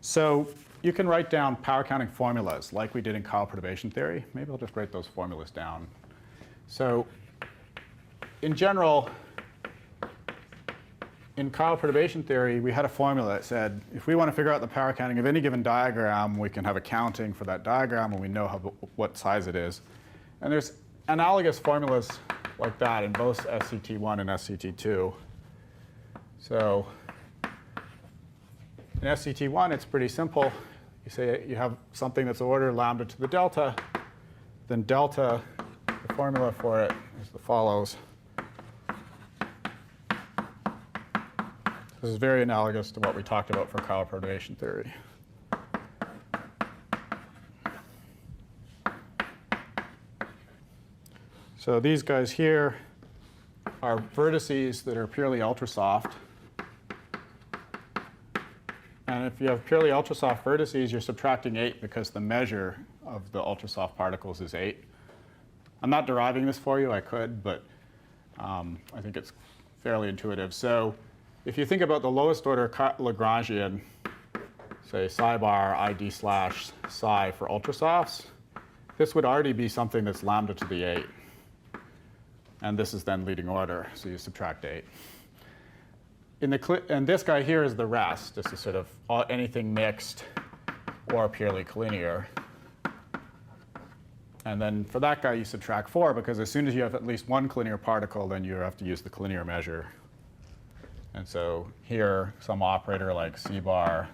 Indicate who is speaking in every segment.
Speaker 1: So you can write down power counting formulas like we did in Kyle perturbation theory. Maybe I'll just write those formulas down. So in general, in Kyle perturbation theory, we had a formula that said if we want to figure out the power counting of any given diagram, we can have a counting for that diagram and we know what size it is. And there's analogous formulas like that in both SCET1 and SCET2. So in SCET1, it's pretty simple. You say you have something that's order lambda to the delta, then delta, the formula for it is the follows. This is very analogous to what we talked about for Kyle perturbation theory. So these guys here are vertices that are purely ultrasoft. And if you have purely ultrasoft vertices, you're subtracting 8 because the measure of the ultrasoft particles is 8. I'm not deriving this for you. I could, but I think it's fairly intuitive. So if you think about the lowest order Lagrangian, say psi bar ID slash psi for ultrasofts, this would already be something that's lambda to the 8. And this is then leading order, so you subtract 8. And this guy here is the rest. This is sort of anything mixed or purely collinear. And then for that guy, you subtract 4, because as soon as you have at least one collinear particle, then you have to use the collinear measure. And so here, some operator like c bar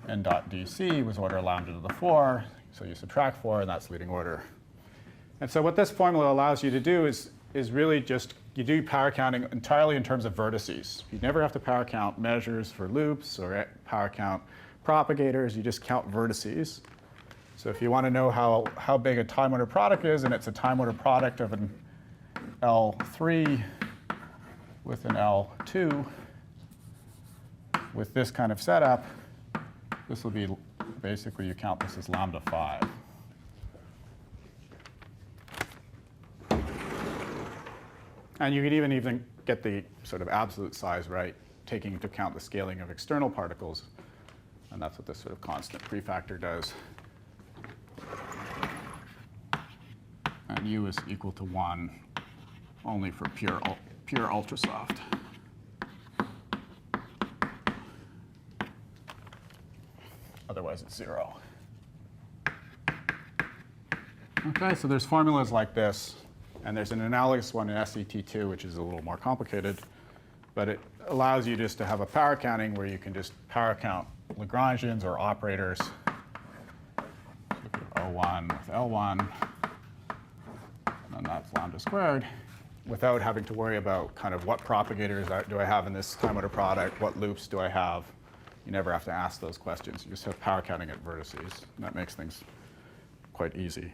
Speaker 1: n dot dc was order lambda to the 4. So you subtract 4, and that's leading order. And so what this formula allows you to do is really just, you do power counting entirely in terms of vertices. You never have to power count measures for loops or power count propagators. You just count vertices. So if you want to know how big a time order product is, and it's a time order product of an L3 with an L2 with this kind of setup, this will be basically, you count this as lambda 5. And you could even get the sort of absolute size right, taking into account the scaling of external particles. And that's what this sort of constant prefactor does. And u is equal to 1 only for pure ultrasoft. Otherwise, it's 0. OK, so there's formulas like this. And there's an analogous one in SCET2, which is a little more complicated. But it allows you just to have a power counting where you can just power count Lagrangians or operators. O1 with L1, and then that's lambda squared, without having to worry about kind of what propagators do I have in this time order product, what loops do I have. You never have to ask those questions. You just have power counting at vertices. And that makes things quite easy.